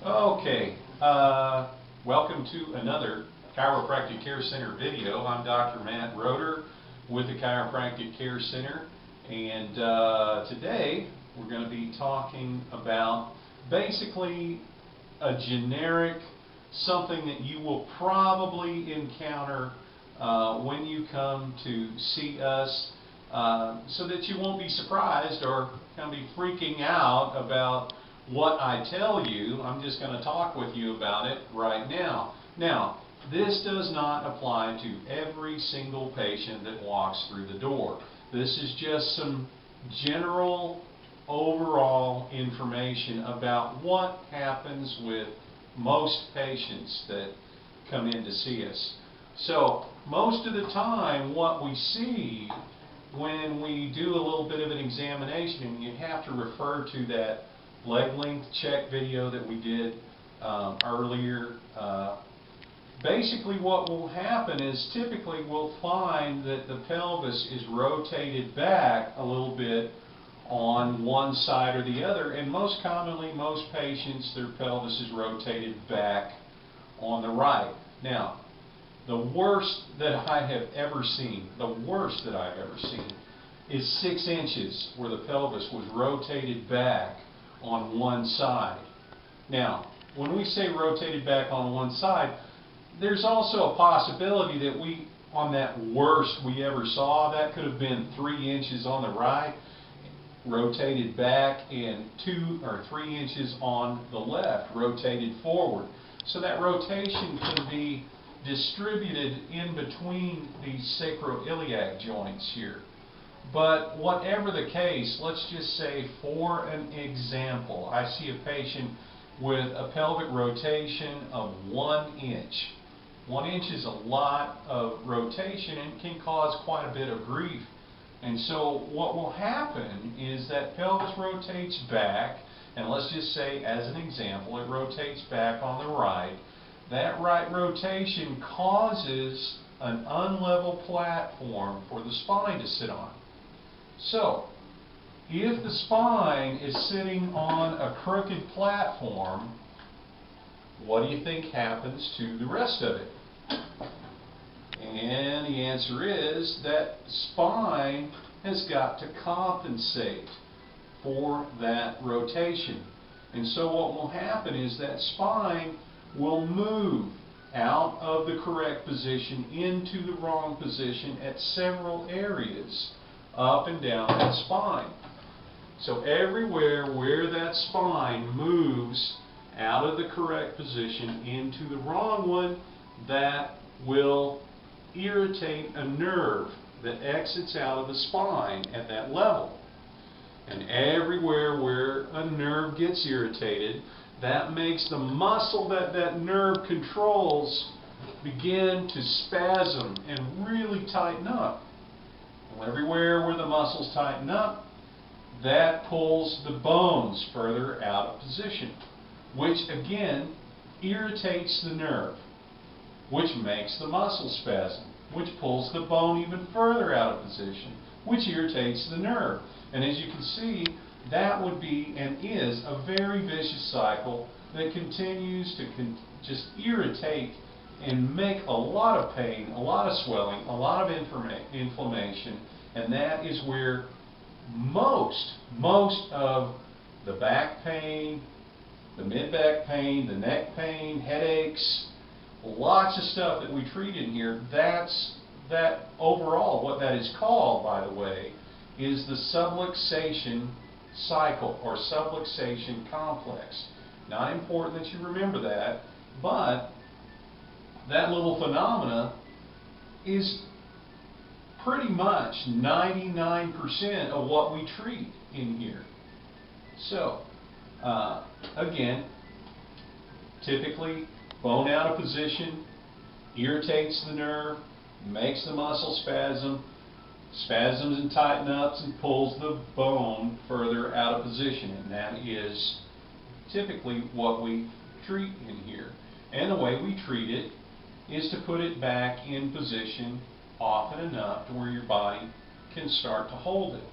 Okay, welcome to another Chiropractic Care Center video. I'm Dr. Matt Roeder with the Chiropractic Care Center, and today we're going to be talking about basically a generic something that you will probably encounter when you come to see us, so that you won't be surprised or kind of be freaking out about what I tell you. I'm just going to talk with you about it right now. Now, this does not apply to every single patient that walks through the door. This is just some general overall information about what happens with most patients that come in to see us. So, most of the time what we see when we do a little bit of an examination, and you have to refer to that leg length check video that we did earlier. Basically what will happen is typically we'll find that the pelvis is rotated back a little bit on one side or the other, and most commonly most patients, their pelvis is rotated back on the right. Now, the worst that I have ever seen, is 6 inches where the pelvis was rotated back on one side. Now, when we say rotated back on one side, there's also a possibility that on that worst we ever saw, that could have been 3 inches on the right, rotated back, and 2 or 3 inches on the left, rotated forward. So that rotation can be distributed in between these sacroiliac joints here. But whatever the case, let's just say for an example, I see a patient with a pelvic rotation of 1 inch. 1 inch is a lot of rotation and can cause quite a bit of grief. And so what will happen is that pelvis rotates back, and let's just say as an example, it rotates back on the right. That right rotation causes an unlevel platform for the spine to sit on. So, if the spine is sitting on a crooked platform, what do you think happens to the rest of it? And the answer is that spine has got to compensate for that rotation. And so what will happen is that spine will move out of the correct position into the wrong position at several areas up and down that spine. So everywhere where that spine moves out of the correct position into the wrong one, that will irritate a nerve that exits out of the spine at that level. And everywhere where a nerve gets irritated, that makes the muscle that that nerve controls begin to spasm and really tighten up. Everywhere where the muscles tighten up, that pulls the bones further out of position, which again irritates the nerve, which makes the muscle spasm, which pulls the bone even further out of position, which irritates the nerve. And as you can see, that would be and is a very vicious cycle that continues to just irritate and make a lot of pain, a lot of swelling, a lot of inflammation, and that is where most of the back pain, the mid-back pain, the neck pain, headaches, lots of stuff that we treat in here, that overall, what that is called, by the way, is the subluxation cycle or subluxation complex. Not important that you remember that, but that little phenomena is pretty much 99% of what we treat in here. So, again, typically bone out of position irritates the nerve, makes the muscle spasm, spasms and tighten ups and pulls the bone further out of position, and that is typically what we treat in here. And the way we treat it is to put it back in position often enough to where your body can start to hold it.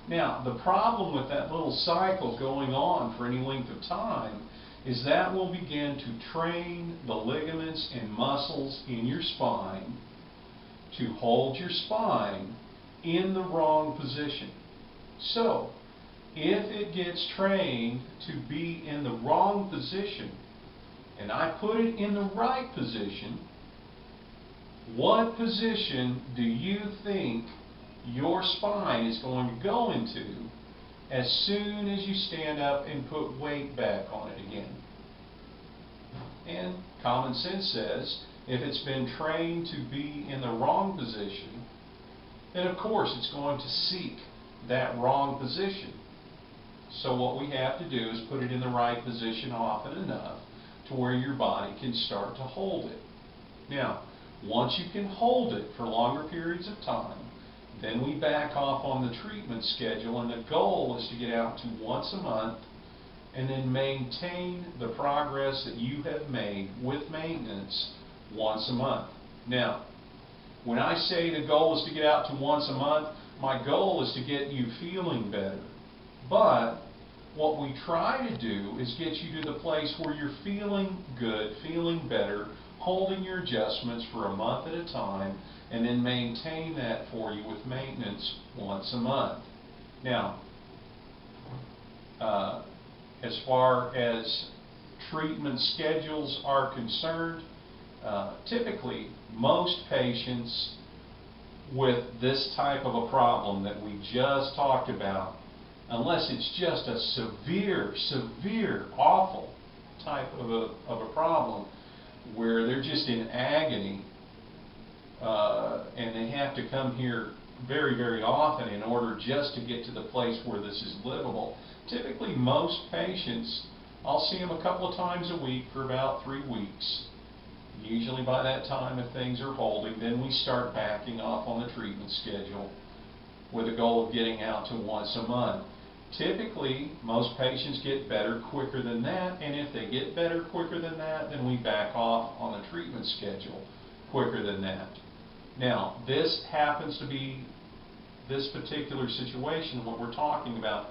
Now, the problem with that little cycle going on for any length of time is that will begin to train the ligaments and muscles in your spine to hold your spine in the wrong position. So, if it gets trained to be in the wrong position, and I put it in the right position, what position do you think your spine is going to go into as soon as you stand up and put weight back on it again? And common sense says, if it's been trained to be in the wrong position, then of course it's going to seek that wrong position. So what we have to do is put it in the right position often enough to where your body can start to hold it. Now, once you can hold it for longer periods of time, then we back off on the treatment schedule, and the goal is to get out to once a month and then maintain the progress that you have made with maintenance once a month. Now, when I say the goal is to get out to once a month, my goal is to get you feeling better. But what we try to do is get you to the place where you're feeling good, feeling better, holding your adjustments for a month at a time, and then maintain that for you with maintenance once a month. Now, as far as treatment schedules are concerned, typically most patients with this type of a problem that we just talked about, unless it's just a severe, awful type of a problem where they're just in agony, and they have to come here very often in order just to get to the place where this is livable. Typically, most patients, I'll see them a couple of times a week for about 3 weeks. Usually by that time, if things are holding, then we start backing off on the treatment schedule with the goal of getting out to once a month. Typically, most patients get better quicker than that, and if they get better quicker than that, then we back off on the treatment schedule quicker than that. Now, this happens to be, this particular situation, what we're talking about,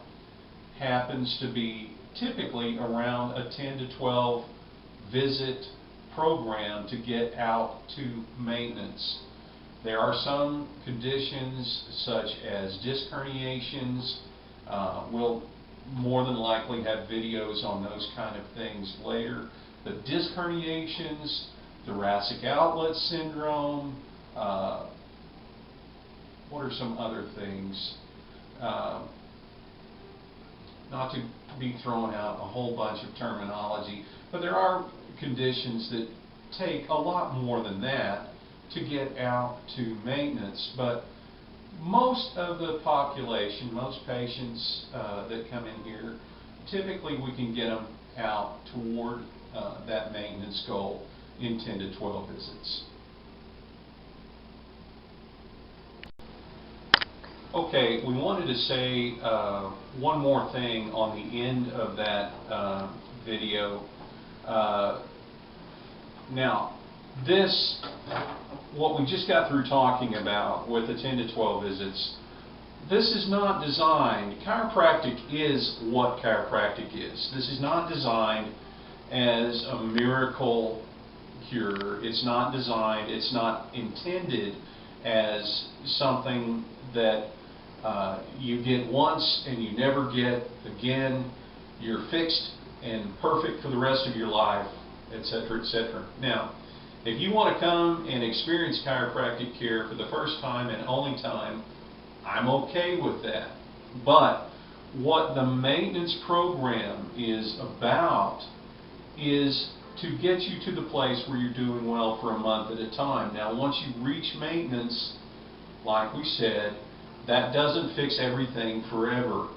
happens to be typically around a 10 to 12 visit program to get out to maintenance. There are some conditions such as disc herniations. We'll more than likely have videos on those kind of things later. The disc herniations, thoracic outlet syndrome, what are some other things? Not to be throwing out a whole bunch of terminology, but there are conditions that take a lot more than that to get out to maintenance. But most of the population, most patients that come in here, typically we can get them out toward that maintenance goal in 10 to 12 visits. Okay, we wanted to say one more thing on the end of that video. Now, this, what we just got through talking about with the 10 to 12 visits, this is not designed, chiropractic is what chiropractic is. This is not designed as a miracle cure. It's not designed, it's not intended as something that you get once and you never get again. You're fixed and perfect for the rest of your life, etc., etc. Now, if you want to come and experience chiropractic care for the first time and only time, I'm okay with that. But what the maintenance program is about is to get you to the place where you're doing well for a month at a time. Now, once you reach maintenance, like we said, that doesn't fix everything forever.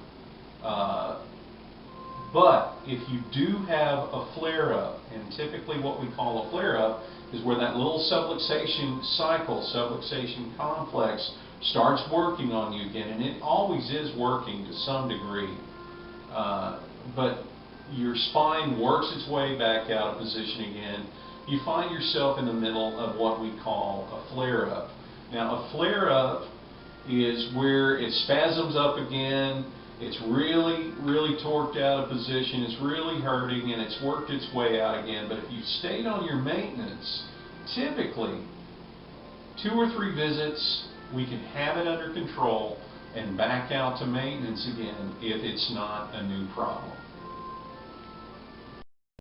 But if you do have a flare-up, and typically what we call a flare-up is where that little subluxation cycle, subluxation complex, starts working on you again, and it always is working to some degree. But your spine works its way back out of position again. You find yourself in the middle of what we call a flare-up. Now, a flare-up is where it spasms up again, it's really, really torqued out of position, it's really hurting, and it's worked its way out again. But if you've stayed on your maintenance, typically 2 or 3 visits, we can have it under control and back out to maintenance again if it's not a new problem.